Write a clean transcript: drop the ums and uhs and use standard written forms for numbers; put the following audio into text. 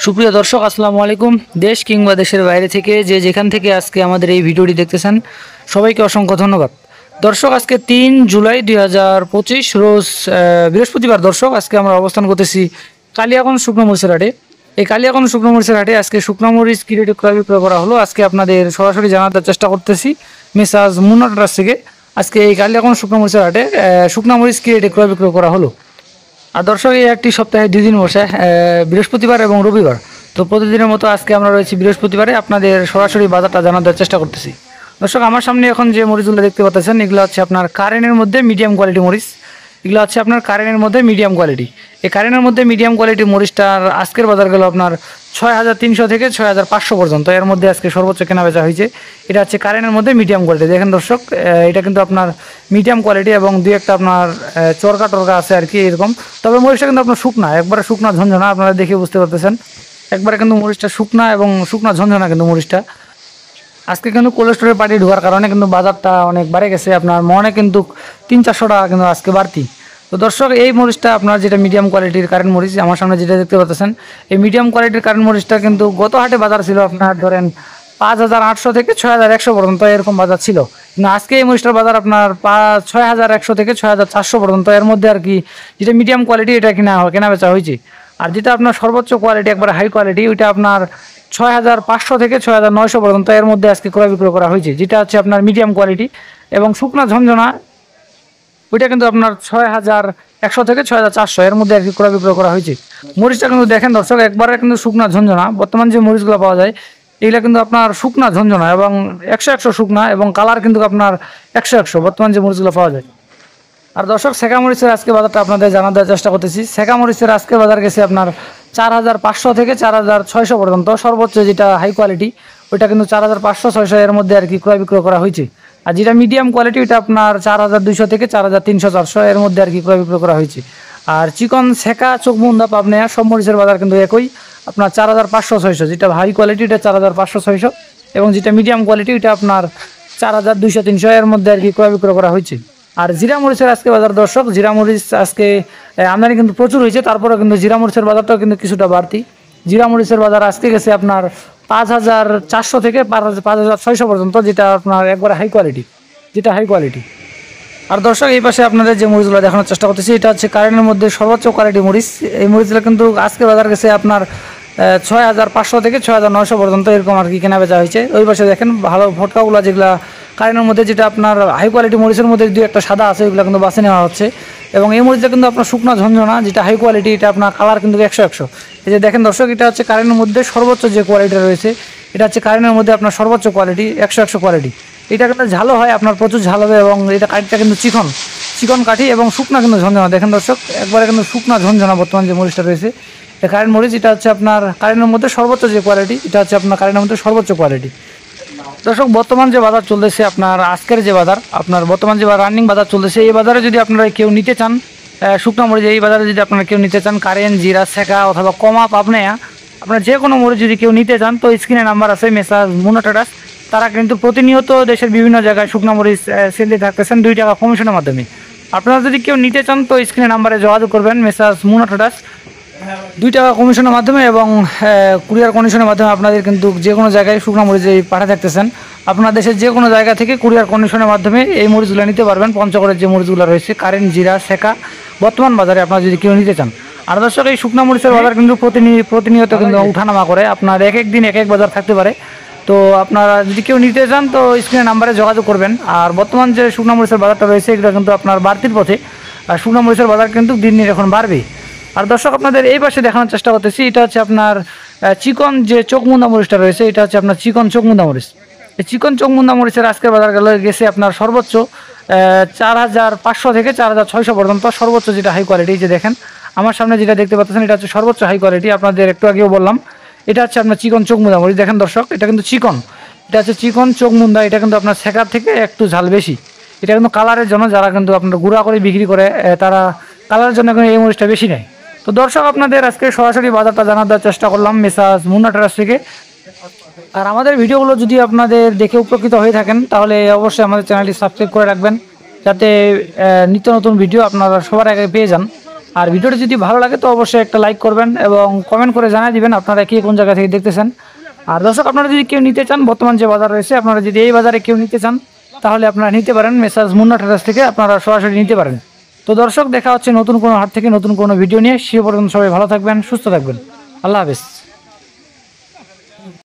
সুপ্রিয় দর্শক, আসসালামু আলাইকুম। দেশ কিংবা দেশের বাইরে থেকে যে যেখান থেকে আজকে আমাদের এই ভিডিওটি দেখতেছেন সবাইকে অসংখ্য ধন্যবাদ। দর্শক, আজকে 3 জুলাই 2025 রোজ বৃহস্পতিবার। দর্শক, আজকে আমরা অবস্থান করতেছি কালিয়াগঞ্জ শুকনো মরিচের হাটে। এই কালিয়াগঞ্জ শুকনো মরিচের হাটে আজকে শুকনো মরিচ কি রেটে ক্রয় বিক্রয় করা হলো আজকে আপনাদের সরাসরি জানাতে চেষ্টা করতেছি মেসাজ মুন্নার কাছ থেকে। আজকে এই কালিয়াগঞ্জ শুকনো মরিচের হাটে শুকনো মরিচ কি রেটে ক্রয় বিক্রয় করা হলো। আর দর্শক, এই একটি সপ্তাহে 2 দিন বসে, বৃহস্পতিবার এবং রবিবার। তো প্রতিদিনের মতো আজকে আমরা রয়েছি বৃহস্পতিবারে, আপনাদের সরাসরি বাজারটা জানার চেষ্টা করতেছি। দর্শক, আমার সামনে এখন যে মরিচগুলো দেখতে পাচ্ছেন এগুলো হচ্ছে আপনার কারেন্টের মধ্যে মিডিয়াম কোয়ালিটি মরিচ। এগুলো হচ্ছে আপনার কারেন্টের মধ্যে মিডিয়াম কোয়ালিটি। এই কারেন্টের মধ্যে মিডিয়াম কোয়ালিটি মরিচটার আজকের বাজার গেল আপনার 6300 থেকে 6500 পর্যন্ত। এর মধ্যে আজকে সর্বোচ্চ কেনা বেচা হয়েছে। এটা হচ্ছে কারেন্টের মধ্যে মিডিয়াম কোয়ালিটি। দেখেন দর্শক, এটা কিন্তু আপনার মিডিয়াম কোয়ালিটি এবং দুই একটা আপনার চরকা টরকা আছে আর কি এরকম। তবে মরিচটা কিন্তু আপনার শুকনা, একবারে শুকনা ঝঞ্ঝনা, আপনারা দেখে বুঝতে পারতেছেন। একবারে কিন্তু মরিচটা শুকনা এবং শুকনা ঝঞ্ঝনা কিন্তু মরিচটা। আজকে কিন্তু কোলেস্টোরের পার্টি ঢোকার কারণে কিন্তু বাজারটা অনেক বাড়ে গেছে। আপনার মনে কিন্তু 300-400 টাকা কিন্তু আজকে বাড়তি। তো দর্শক, এই মরিচটা আপনার যেটা মিডিয়াম কোয়ালিটির কারেন্ট মরিচ, আমার সামনে যেটা দেখতে পাচ্ছেন এই মিডিয়াম কোয়ালিটির কারেন্ট মরিচটা কিন্তু গত হাটে বাজার ছিল আপনার ধরেন 5800 থেকে 6100 পর্যন্ত এরকম বাজার ছিল। কিন্তু আজকে এই মরিচটার বাজার আপনার 6100 থেকে 6400 পর্যন্ত। এর মধ্যে আর কি যেটা মিডিয়াম কোয়ালিটি এটা কেনা বেচা হয়েছে। আর যেটা আপনার সর্বোচ্চ কোয়ালিটি একবার হাই কোয়ালিটি ওইটা আপনার 6500 থেকে 6900 পর্যন্ত। এর মধ্যে আজকে ক্রয় বিক্রয় করা হয়েছে। যেটা হচ্ছে আপনার মিডিয়াম কোয়ালিটি এবং শুকনা ঝঞ্ঝনা ওইটা কিন্তু আপনার 6100 থেকে 6400 এর মধ্যে আর কি ক্রয় বিক্রয় করা হয়েছে। মরিচটা কিন্তু দেখেন দর্শক, একবারে কিন্তু শুকনা ঝঞ্ঝনা। বর্তমান যে মরিচগুলো পাওয়া যায় এগুলা কিন্তু আপনার শুকনা ঝঞ্ঝনা এবং 100-100 শুকনা এবং কালার কিন্তু আপনার 100-100 বর্তমান যে মরিচগুলো পাওয়া যায়। আর দর্শক, সেকা মরিচের আজকে বাজারটা আপনাদের জানার দেওয়ার চেষ্টা করতেছি। সেকা মরিচের আজকে বাজার গেছে আপনার 4500 থেকে 4600 পর্যন্ত। সর্বোচ্চ যেটা হাই কোয়ালিটি ওইটা কিন্তু 4500-600 এর মধ্যে আর কি ক্রয় বিক্রয় করা হয়েছে। আর যেটা মিডিয়াম কোয়ালিটি ওইটা আপনার 4200 থেকে 4300-400 এর মধ্যে আর কি ক্রয় বিক্রয় করা হয়েছে। আর চিকন সেকা চোখমুন্দা পাবনা সব মরিচের বাজার কিন্তু একই, আপনার 4500-600। যেটা হাই কোয়ালিটি এটা 4500-600 এবং যেটা মিডিয়াম কোয়ালিটি ওইটা আপনার 4200-300 এর মধ্যে আর কি ক্রয় বিক্রয় করা হয়েছে। আর জিরা মরিচের আজকে বাজার দর্শক, জিরা মরিচ আজকে আমদানি কিন্তু প্রচুর হয়েছে, তারপরে কিন্তু জিরা মরিচের বাজারটাও কিন্তু কিছুটা বাড়তি। জিরা মরিচের বাজার আজকে গেছে আপনার 5400 থেকে 5600 পর্যন্ত, যেটা আপনার একবারে হাই কোয়ালিটি, যেটা হাই কোয়ালিটি। আর দর্শক, এই পাশে আপনাদের যে মরিচগুলো দেখানোর চেষ্টা করতেছি এটা হচ্ছে কারেন্টের মধ্যে সর্বোচ্চ কোয়ালিটি মরিচ। এই মরিচগুলো কিন্তু আজকে বাজার গেছে আপনার 6500 থেকে 6900 পর্যন্ত এরকম আর কি কেনা বেচা হয়েছে। ওই পাশে দেখেন ভালো ফটকাগুলো যেগুলো কারেন্টের মধ্যে, যেটা আপনার হাই কোয়ালিটি মরিচের মধ্যে দুই একটা সাদা আছে ওইগুলো কিন্তু বাছে নেওয়া হচ্ছে। এবং এই মরিচটা কিন্তু আপনার শুকনা ঝঞ্ঝনা, যেটা হাই কোয়ালিটি এটা আপনার কালার কিন্তু 100-100। এই যে দেখেন দর্শক, এটা হচ্ছে কারেন্টের মধ্যে সর্বোচ্চ যে কোয়ালিটি রয়েছে, এটা হচ্ছে কারেন্টের মধ্যে আপনার সর্বোচ্চ কোয়ালিটি 100-100 কোয়ালিটি। এটা কিন্তু ঝালও হয়, আপনার প্রচুর ঝাল হবে এবং এটা কাঠিটা কিন্তু চিকন কাঠি এবং শুকনা কিন্তু ঝঞ্ঝনা। দেখেন দর্শক, একবারে কিন্তু শুকনা ঝঞ্ঝনা বর্তমান যে মরিচটা রয়েছে কারেন্ট মরিচ। এটা হচ্ছে আপনার কারেন্টের মধ্যে সর্বোচ্চ যে কোয়ালিটি, এটা হচ্ছে আপনার কারেন্টের মধ্যে সর্বোচ্চ কোয়ালিটি। দর্শক, বর্তমান যে বাজার চলতেছে আপনার আজকের যে বাজার, আপনার বর্তমান যে রানিং বাজার চলতেছে, এই বাজারে যদি আপনারা কেউ নিতে চান শুকনো মরিচ, এই বাজারে যদি আপনারা কেউ নিতে চান কারেন্ট, জিরা, সেকা অথবা কমা পাবনা, আপনার যে কোনো মরিচ যদি কেউ নিতে চান তো স্ক্রিনে নাম্বার আছে মেসাজ মুন্না ট্রেডার্স। তারা কিন্তু প্রতিনিয়ত দেশের বিভিন্ন জায়গায় শুকনো মরিচ সেল দিয়ে থাকতেছেন 2 টাকা কমিশনের মাধ্যমে। আপনারা যদি কেউ নিতে চান তো স্ক্রিনে নাম্বারে যোগাযোগ করবেন মেসাজ মুন্না ট্রেডার্স 2 টাকা কমিশনের মাধ্যমে এবং কুরিয়ার কন্ডিশনের মাধ্যমে। আপনাদের কিন্তু যে কোনো জায়গায় শুকনো মরিচ পাঠিয়ে থাকতেছেন, আপনার দেশের যে কোনো জায়গা থেকে কুরিয়ার কন্ডিশনের মাধ্যমে এই মরিচগুলো নিতে পারবেন। পঞ্চগড়ের যে মরিচগুলো রয়েছে কারেন্ট, জিরা, সেকা বর্তমান বাজারে আপনারা যদি কেউ নিতে চান। আর দর্শক, এই শুকনো মরিচের বাজার কিন্তু প্রতিনিয়ত কিন্তু উঠানামা করে, আপনার এক এক দিন এক এক বাজার থাকতে পারে। তো আপনারা যদি কেউ নিতে চান তো স্ক্রিনের নাম্বারে যোগাযোগ করবেন। আর বর্তমান যে শুকনো মরিচের বাজারটা রয়েছে এগুলো কিন্তু আপনার বাড়তির পথে, আর শুকনো মরিচের বাজার কিন্তু দিন দিন এখন বাড়বে। আর দর্শক, আপনাদের এই পাশে দেখানোর চেষ্টা করতেছি এটা হচ্ছে আপনার চিকন যে চোখমুন্দা মরিচটা রয়েছে, এটা হচ্ছে আপনার চিকন চোখমুন্দা মরিচ। এই চিকন চোখমুন্দা মরিচের আজকের বাজার গেছে আপনার সর্বোচ্চ 4500 থেকে 4600 পর্যন্ত। সর্বোচ্চ যেটা হাই কোয়ালিটি, যে দেখেন আমার সামনে যেটা দেখতে পাচ্ছেন এটা হচ্ছে সর্বোচ্চ হাই কোয়ালিটি। আপনাদের একটু আগেও বললাম এটা হচ্ছে আপনার চিকন চোখমুন্দা মরিচ। দেখেন দর্শক, এটা কিন্তু চিকন, এটা হচ্ছে চিকন চোখমুন্দা। এটা কিন্তু আপনার শেখার থেকে একটু ঝাল বেশি। এটা কিন্তু কালারের জন্য, যারা কিন্তু আপনার গুঁড়া করে বিক্রি করে তারা কালারের জন্য কিন্তু এই মরিচটা বেশি নেয়। তো দর্শক, আপনাদের আজকে সরাসরি বাজারটা জানার দেওয়ার চেষ্টা করলাম মেসাজ মুন্না ট্রেডার্স থেকে। আর আমাদের ভিডিওগুলো যদি আপনাদের দেখে উপকৃত হয়ে থাকেন তাহলে অবশ্যই আমাদের চ্যানেলটি সাবস্ক্রাইব করে রাখবেন, যাতে নিত্য নতুন ভিডিও আপনারা সবার আগে পেয়ে যান। আর ভিডিওটি যদি ভালো লাগে তো অবশ্যই একটা লাইক করবেন এবং কমেন্ট করে জানিয়ে দিবেন আপনারা কে কোন জায়গা থেকে দেখতেছেন। আর দর্শক, আপনারা যদি কেউ নিতে চান, বর্তমান যে বাজার রয়েছে, আপনারা যদি এই বাজারে কেউ নিতে চান তাহলে আপনারা নিতে পারেন। মেসার্স মুন্না ট্রেডার্স থেকে আপনারা সরাসরি নিতে পারেন। তো দর্শক, দেখা হচ্ছে নতুন কোনো হাট থেকে নতুন কোনো ভিডিও নিয়ে। সে পর্যন্ত সবাই ভালো থাকবেন, সুস্থ থাকবেন। আল্লাহ হাফেজ।